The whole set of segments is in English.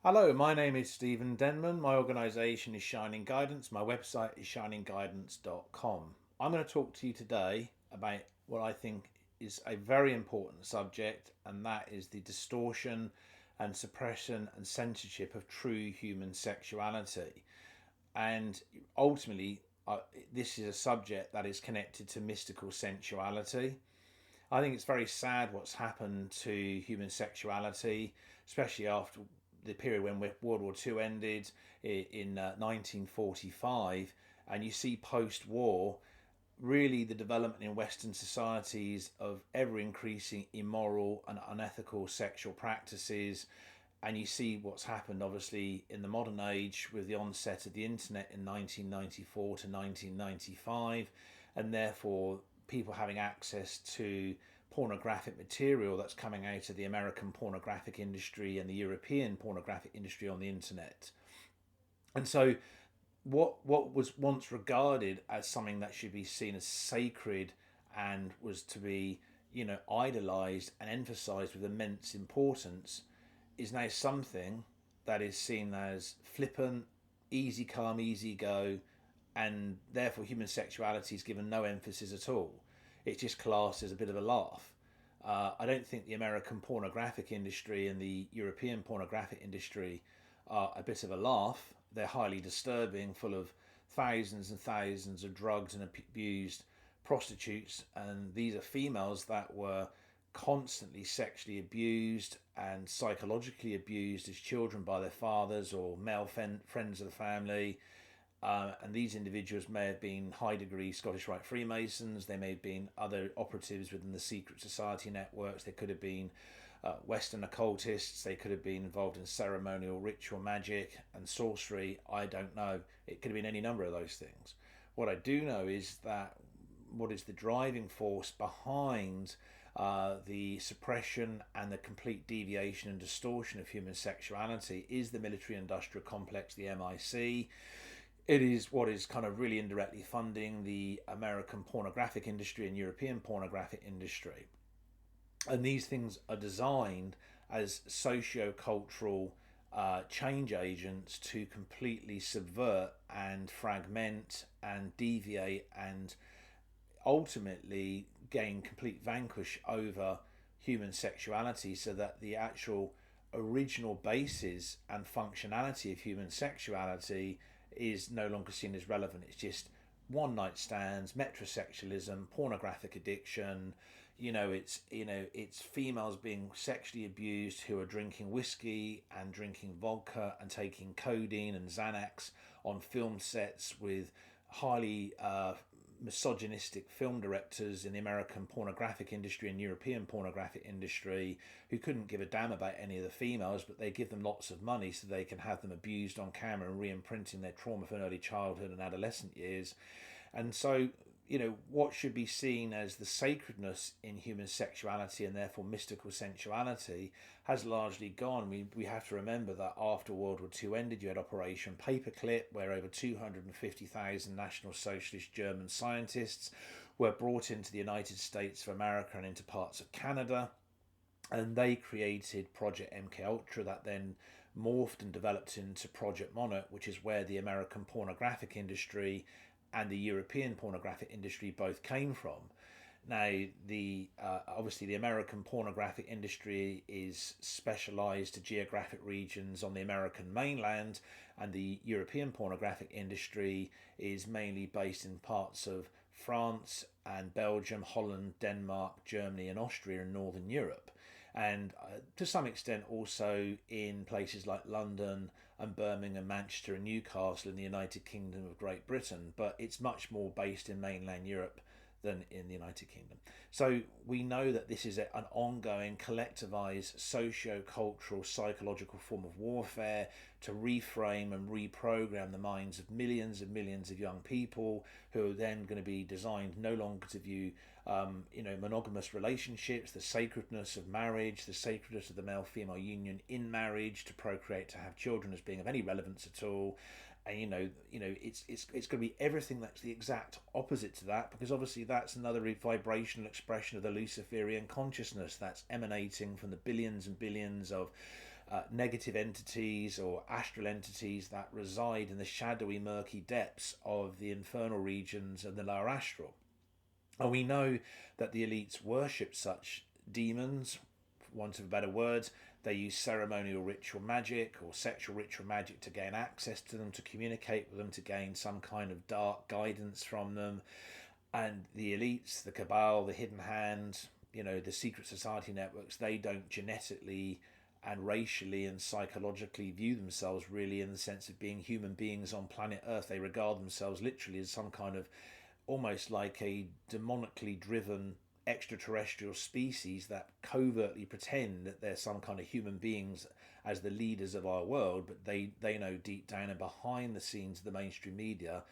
Hello, my name is Stephen Denman. My organisation is Shining Guidance. My website is shiningguidance.com. I'm going to talk to you today about what I think is a very important subject, and that is the distortion and suppression and censorship of true human sexuality. And ultimately, this is a subject that is connected to mystical sensuality. I think it's very sad what's happened to human sexuality, especially after the period when World War II ended in 1945, and you see post-war really the development in Western societies of ever increasing immoral and unethical sexual practices. And you see what's happened, obviously, in the modern age with the onset of the internet in 1994 to 1995, and therefore people having access to pornographic material that's coming out of the American pornographic industry and the European pornographic industry on the internet. And so what was once regarded as something that should be seen as sacred and was to be, idolized and emphasized with immense importance is now something that is seen as flippant, easy come, easy go, and therefore human sexuality is given no emphasis at all. It's just classed as a bit of a laugh. I don't think the American pornographic industry and the European pornographic industry are a bit of a laugh. They're highly disturbing, full of thousands and thousands of drugged and abused prostitutes, and these are females that were constantly sexually abused and psychologically abused as children by their fathers or male friends of the family. And these individuals may have been high degree Scottish Rite Freemasons, they may have been other operatives within the secret society networks, they could have been Western occultists, they could have been involved in ceremonial ritual magic and sorcery. I don't know. It could have been any number of those things. What I do know is that what is the driving force behind the suppression and the complete deviation and distortion of human sexuality is the military industrial complex, the MIC. It is what is kind of really indirectly funding the American pornographic industry and European pornographic industry. And these things are designed as socio-cultural change agents to completely subvert and fragment and deviate and ultimately gain complete vanquish over human sexuality, so that the actual original basis and functionality of human sexuality is no longer seen as relevant. It's just one night stands, metrosexualism, pornographic addiction. It's females being sexually abused who are drinking whiskey and drinking vodka and taking codeine and Xanax on film sets with highly misogynistic film directors in the American pornographic industry and European pornographic industry who couldn't give a damn about any of the females, but they give them lots of money so they can have them abused on camera and re-imprinting their trauma from early childhood and adolescent years. And so, what should be seen as the sacredness in human sexuality and therefore mystical sensuality has largely gone. We have to remember that after World War II ended, you had Operation Paperclip, where over 250,000 National Socialist German scientists were brought into the United States of America and into parts of Canada. And they created Project MK Ultra that then morphed and developed into Project Monarch, which is where the American pornographic industry and the European pornographic industry both came from. Now, the obviously the American pornographic industry is specialised to geographic regions on the American mainland, and the European pornographic industry is mainly based in parts of France and Belgium, Holland, Denmark, Germany, and Austria in Northern Europe, and to some extent also in places like London and Birmingham, Manchester, and Newcastle in the United Kingdom of Great Britain, but it's much more based in mainland Europe than in the United Kingdom. So we know that this is an ongoing collectivized socio-cultural psychological form of warfare to reframe and reprogram the minds of millions of young people who are then going to be designed no longer to view monogamous relationships, the sacredness of marriage, the sacredness of the male-female union in marriage to procreate, to have children as being of any relevance at all. And it's going to be everything that's the exact opposite to that, because obviously that's another vibrational expression of the Luciferian consciousness that's emanating from the billions and billions of negative entities or astral entities that reside in the shadowy, murky depths of the infernal regions and the lower astral. And we know that the elites worship such demons, for want of a better word. They use ceremonial ritual magic or sexual ritual magic to gain access to them, to communicate with them, to gain some kind of dark guidance from them. And the elites, the cabal, the hidden hand, the secret society networks, they don't genetically and racially and psychologically view themselves really in the sense of being human beings on planet Earth. They regard themselves literally as some kind of almost like a demonically driven extraterrestrial species that covertly pretend that they're some kind of human beings as the leaders of our world, but they know deep down and behind the scenes of the mainstream media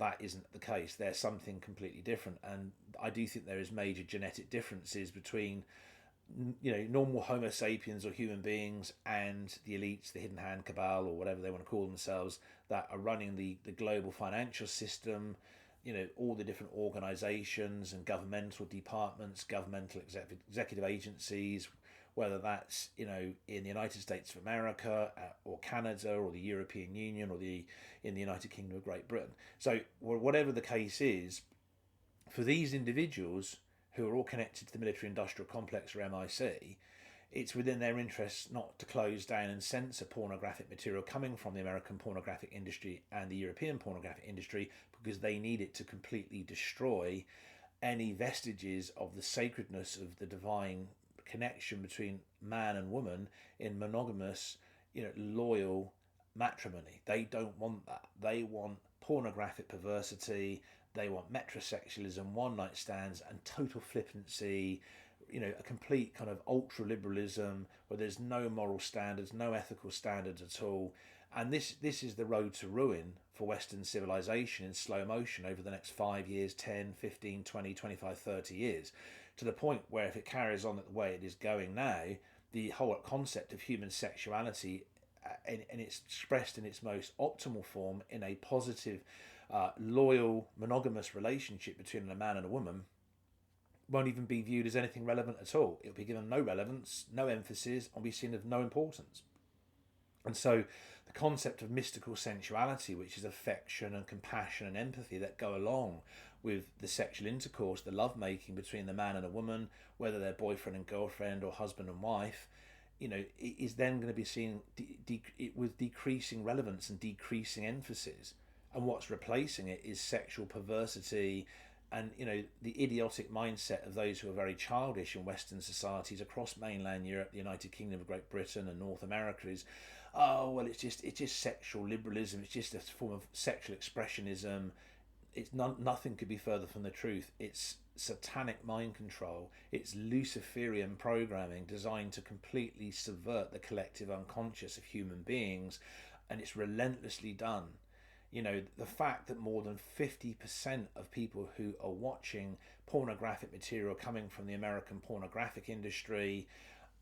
that isn't the case. They're something completely different. And I do think there is major genetic differences between normal Homo sapiens or human beings and the elites, the hidden hand cabal, or whatever they want to call themselves, that are running the global financial system, all the different organizations and governmental departments, governmental executive agencies, whether that's, in the United States of America or Canada or the European Union or in the United Kingdom of Great Britain. So whatever the case is, for these individuals who are all connected to the military industrial complex or MIC, it's within their interests not to close down and censor pornographic material coming from the American pornographic industry and the European pornographic industry, because they need it to completely destroy any vestiges of the sacredness of the divine connection between man and woman in monogamous, loyal matrimony. They don't want that. They want pornographic perversity. They want metrosexualism, one night stands, and total flippancy, a complete kind of ultra liberalism where there's no moral standards, no ethical standards at all. And this is the road to ruin for Western civilization in slow motion over the next 5 years, 10, 15, 20, 25, 30 years, to the point where if it carries on the way it is going now, the whole concept of human sexuality, and it's expressed in its most optimal form in a positive, loyal, monogamous relationship between a man and a woman, won't even be viewed as anything relevant at all. It'll be given no relevance, no emphasis, and be seen of no importance. And so the concept of mystical sensuality, which is affection and compassion and empathy that go along with the sexual intercourse, the lovemaking between the man and a woman, whether they're boyfriend and girlfriend or husband and wife, is then going to be seen with decreasing relevance and decreasing emphasis. And what's replacing it is sexual perversity and, the idiotic mindset of those who are very childish in Western societies across mainland Europe, the United Kingdom of Great Britain and North America is, oh, well, it's just sexual liberalism. It's just a form of sexual expressionism. Nothing could be further from the truth. It's satanic mind control. It's Luciferian programming designed to completely subvert the collective unconscious of human beings, and it's relentlessly done. The fact that more than 50% of people who are watching pornographic material coming from the American pornographic industry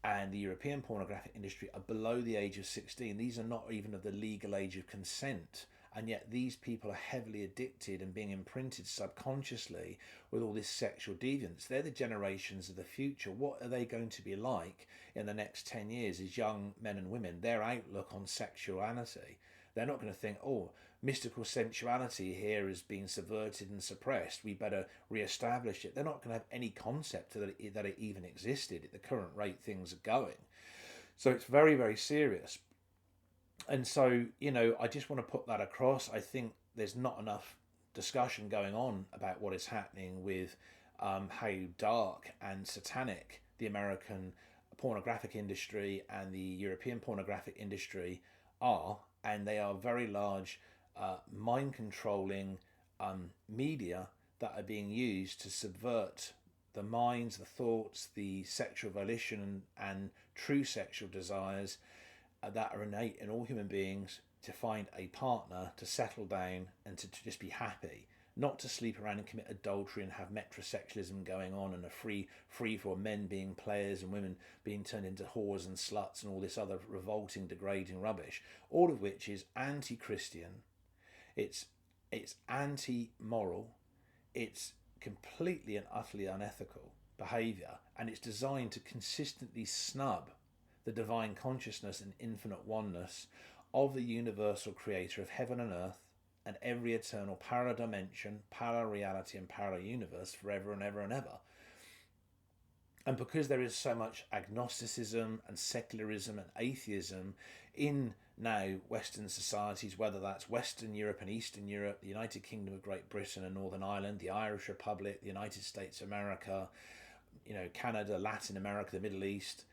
and the European pornographic industry are below the age of 16. These are not even of the legal age of consent. And yet these people are heavily addicted and being imprinted subconsciously with all this sexual deviance. They're the generations of the future. What are they going to be like in the next 10 years as young men and women? Their outlook on sexuality. They're not going to think, oh, mystical sensuality here is being subverted and suppressed. We better re-establish it. They're not going to have any concept that it even existed at the current rate things are going. So it's very, very serious. And so, I just want to put that across. I think there's not enough discussion going on about what is happening with how dark and satanic the American pornographic industry and the European pornographic industry are. And they are very large mind-controlling media that are being used to subvert the minds, the thoughts, the sexual volition and true sexual desires that are innate in all human beings to find a partner, to settle down and to just be happy, not to sleep around and commit adultery and have metrosexualism going on and a free for men being players and women being turned into whores and sluts and all this other revolting, degrading rubbish, all of which is anti-Christian, it's anti-moral, it's completely and utterly unethical behaviour, and it's designed to consistently snub the divine consciousness and infinite oneness of the universal creator of heaven and earth and every eternal parallel dimension, parallel reality and parallel universe forever and ever and ever. And because there is so much agnosticism and secularism and atheism in now Western societies, whether that's Western Europe and Eastern Europe, the United Kingdom of Great Britain and Northern Ireland, the Irish Republic, the United States of America, Canada, Latin America, the Middle East,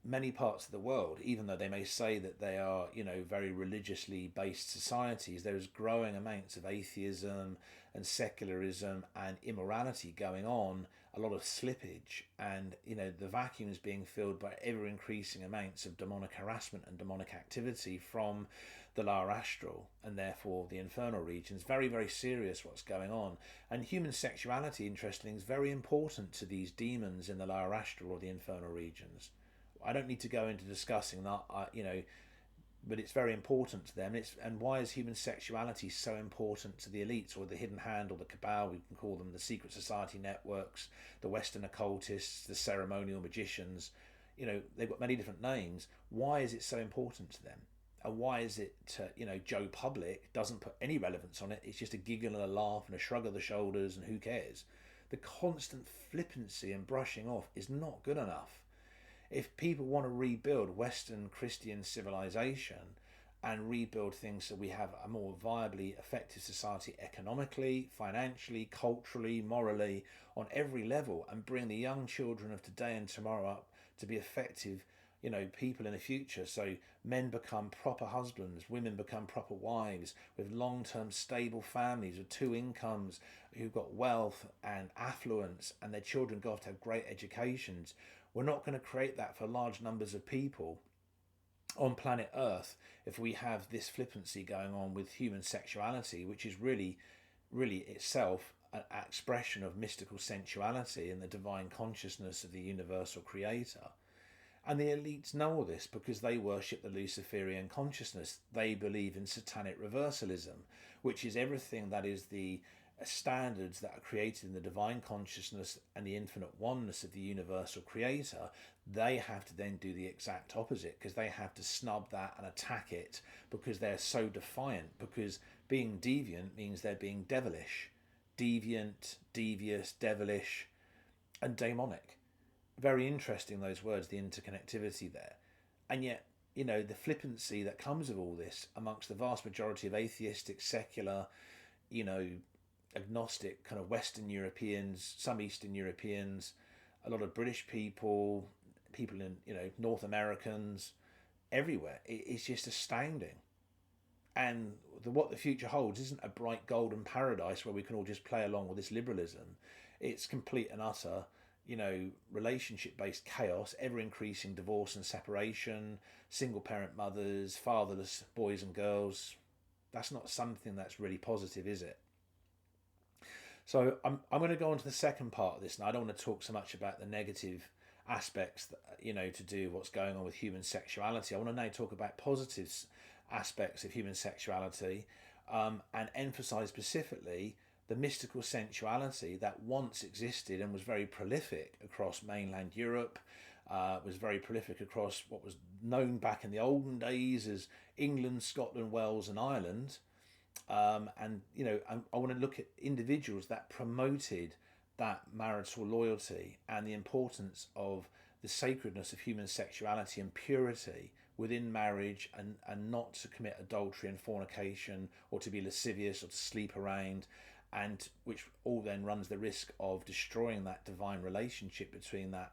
many parts of the world, even though they may say that they are, very religiously based societies, there is growing amounts of atheism and secularism and immorality going on, a lot of slippage, and the vacuum is being filled by ever increasing amounts of demonic harassment and demonic activity from the lower astral and therefore the infernal regions. Very, very serious what's going on. And human sexuality, interestingly, is very important to these demons in the lower astral or the infernal regions. I don't need to go into discussing that, but it's very important to them. And why is human sexuality so important to the elites or the hidden hand or the cabal? We can call them the secret society networks, the Western occultists, the ceremonial magicians. They've got many different names. Why is it so important to them? And why is it, Joe Public doesn't put any relevance on it? It's just a giggle and a laugh and a shrug of the shoulders and who cares? The constant flippancy and brushing off is not good enough. If people want to rebuild Western Christian civilization and rebuild things so we have a more viably effective society economically, financially, culturally, morally, on every level, and bring the young children of today and tomorrow up to be effective, people in the future, so men become proper husbands, women become proper wives, with long-term stable families with two incomes, who've got wealth and affluence, and their children go off to have great educations. We're not going to create that for large numbers of people on planet Earth if we have this flippancy going on with human sexuality, which is really, really itself an expression of mystical sensuality and the divine consciousness of the universal creator. And the elites know all this because they worship the Luciferian consciousness. They believe in satanic reversalism, which is everything that is the standards that are created in the divine consciousness and the infinite oneness of the universal creator. They have to then do the exact opposite because they have to snub that and attack it because they're so defiant, because being deviant means they're being devilish. Deviant, devious, devilish and demonic. Very interesting, those words, the interconnectivity there. And yet, the flippancy that comes of all this amongst the vast majority of atheistic, secular, agnostic kind of Western Europeans, some Eastern Europeans, a lot of British people in, North Americans, everywhere. It's just astounding. And what the future holds isn't a bright golden paradise where we can all just play along with this liberalism. It's complete and utter, relationship-based chaos, ever-increasing divorce and separation, single-parent mothers, fatherless boys and girls. That's not something that's really positive, is it? So I'm going to go on to the second part of this, and I don't want to talk so much about the negative aspects that, to do what's going on with human sexuality. I want to now talk about positive aspects of human sexuality, and emphasize specifically the mystical sensuality that once existed and was very prolific across mainland Europe, was very prolific across what was known back in the olden days as England, Scotland, Wales and Ireland. I want to look at individuals that promoted that marital loyalty and the importance of the sacredness of human sexuality and purity within marriage, and not to commit adultery and fornication or to be lascivious or to sleep around, and which all then runs the risk of destroying that divine relationship between that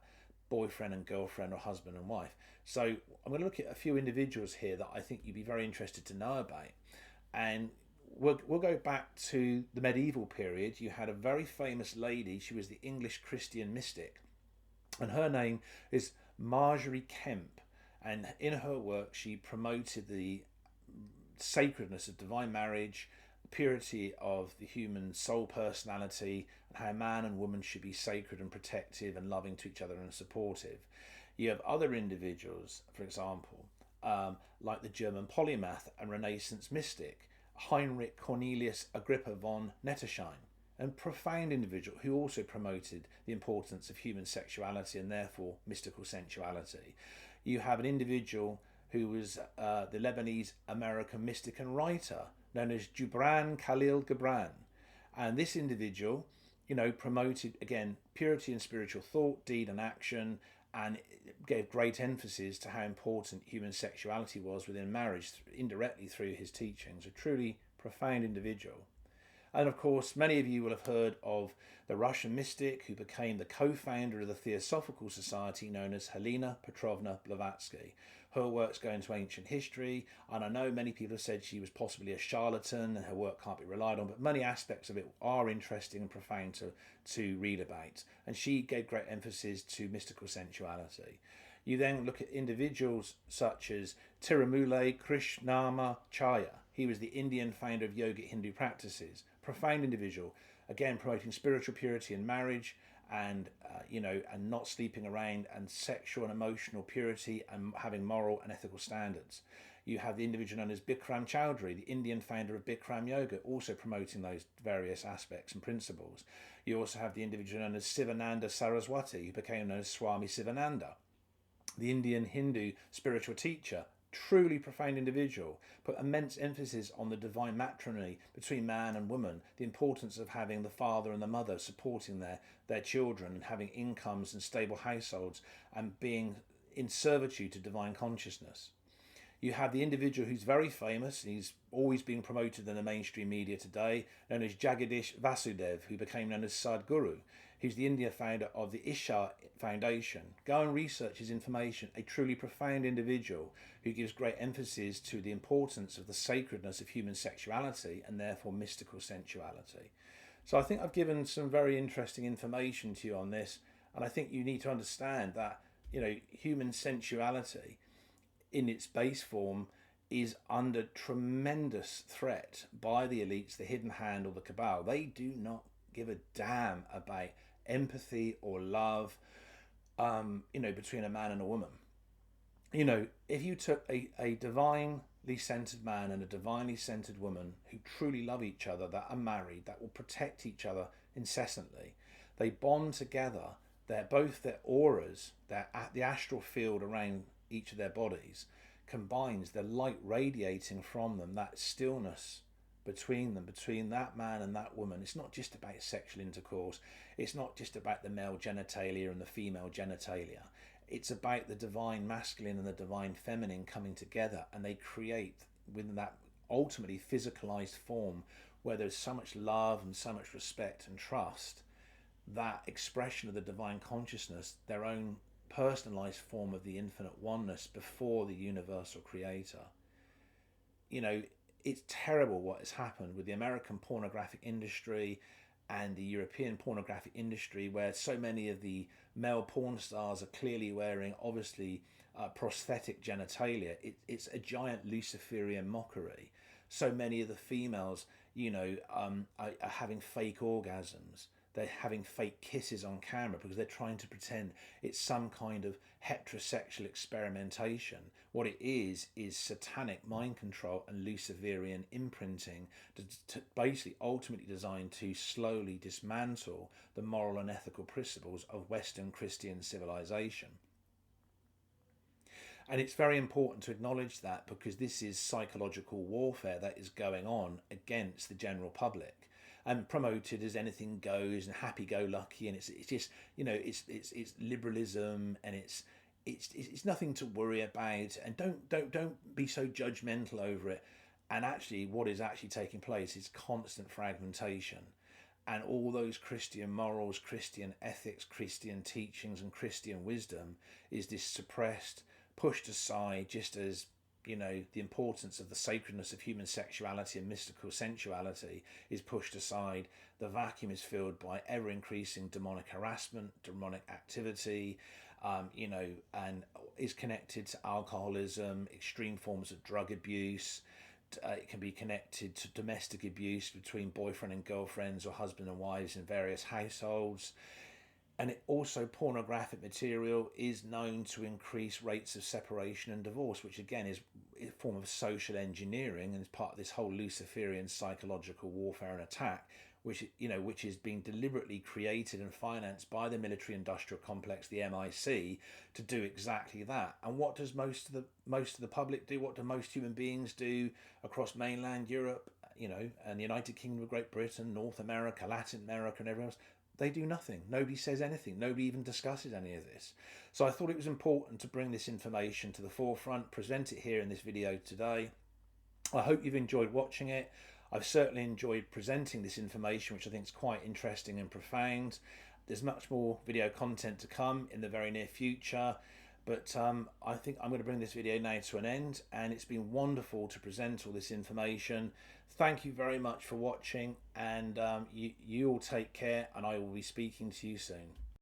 boyfriend and girlfriend or husband and wife. So I'm going to look at a few individuals here that I think you'd be very interested to know about. And we'll go back to the medieval period. You had a very famous lady. She was the English Christian mystic, and her name is Marjorie Kemp. And in her work, she promoted the sacredness of divine marriage, purity of the human soul personality, and how man and woman should be sacred and protective and loving to each other and supportive. You have other individuals, for example, like the German polymath and Renaissance mystic Heinrich Cornelius Agrippa von Netterschein, a profound individual who also promoted the importance of human sexuality and therefore mystical sensuality. You have an individual who was the Lebanese American mystic and writer known as Gibran Khalil Gibran. And this individual, promoted, again, purity in spiritual thought, deed, and action, and gave great emphasis to how important human sexuality was within marriage, indirectly through his teachings. A truly profound individual. And of course, many of you will have heard of the Russian mystic who became the co-founder of the Theosophical Society known as Helena Petrovna Blavatsky. Her works go into ancient history, and I know many people have said she was possibly a charlatan and her work can't be relied on, but many aspects of it are interesting and profound to read about. And she gave great emphasis to mystical sensuality. You then look at individuals such as Tirumule Krishnamacharya. He was the Indian founder of yogic Hindu practices. Profound individual, again promoting spiritual purity in marriage, and and not sleeping around, and sexual and emotional purity, and having moral and ethical standards. You have the individual known as Bikram Choudhury, the Indian founder of Bikram Yoga, also promoting those various aspects and principles. You also have the individual known as Sivananda Saraswati, who became known as Swami Sivananda, the Indian Hindu spiritual teacher. Truly profound individual, put immense emphasis on the divine matrimony between man and woman, the importance of having the father and the mother supporting their children, and having incomes and stable households, and being in servitude to divine consciousness. You have the individual who's very famous, he's always being promoted in the mainstream media today, known as Jagadish Vasudev, who became known as Sadhguru. He's the India founder of the Isha Foundation. Go and research his information. A truly profound individual who gives great emphasis to the importance of the sacredness of human sexuality and therefore mystical sensuality. So I think I've given some very interesting information to you on this, and I think you need to understand that human sensuality in its base form is under tremendous threat by the elites, the hidden hand, or the cabal. They do not give a damn about empathy or love, between a man and a woman. If you took a divinely centered man and a divinely centered woman who truly love each other, that are married, that will protect each other incessantly, they bond together. Their auras, the astral field around each of their bodies combines, the light radiating from them, that stillness between them, between that man and that woman. It's not just about sexual intercourse. It's not just about the male genitalia and the female genitalia. It's about the divine masculine and the divine feminine coming together, and they create within that ultimately physicalised form where there's so much love and so much respect and trust, that expression of the divine consciousness, their own personalised form of the infinite oneness before the universal creator. It's terrible what has happened with the American pornographic industry and the European pornographic industry, where so many of the male porn stars are clearly wearing, obviously, prosthetic genitalia. It's a giant Luciferian mockery. So many of the females, are having fake orgasms. They're having fake kisses on camera because they're trying to pretend it's some kind of heterosexual experimentation. What it is satanic mind control and Luciferian imprinting, to basically ultimately designed to slowly dismantle the moral and ethical principles of Western Christian civilization. And it's very important to acknowledge that, because this is psychological warfare that is going on against the general public, and promoted as anything goes and happy-go-lucky, and it's just it's liberalism, and it's nothing to worry about, and don't be so judgmental over it. And actually, what is actually taking place is constant fragmentation, and all those Christian morals, Christian ethics, Christian teachings, and Christian wisdom is this suppressed, pushed aside, just as the importance of the sacredness of human sexuality and mystical sensuality is pushed aside. The vacuum is filled by ever-increasing demonic harassment, demonic activity, and is connected to alcoholism, extreme forms of drug abuse. It can be connected to domestic abuse between boyfriend and girlfriends, or husband and wives in various households. And pornographic material is known to increase rates of separation and divorce, which again is a form of social engineering and is part of this whole Luciferian psychological warfare and attack, which is being deliberately created and financed by the military industrial complex, the MIC, to do exactly that. And what does most of the public do? What do most human beings do across mainland Europe, and the United Kingdom of Great Britain, North America, Latin America, and everywhere else? They do nothing. Nobody says anything. Nobody even discusses any of this. So I thought it was important to bring this information to the forefront, present it here in this video today. I hope you've enjoyed watching it. I've certainly enjoyed presenting this information, which I think is quite interesting and profound. There's much more video content to come in the very near future, but I think I'm going to bring this video now to an end, and it's been wonderful to present all this information. Thank you very much for watching, and you all take care, and I will be speaking to you soon.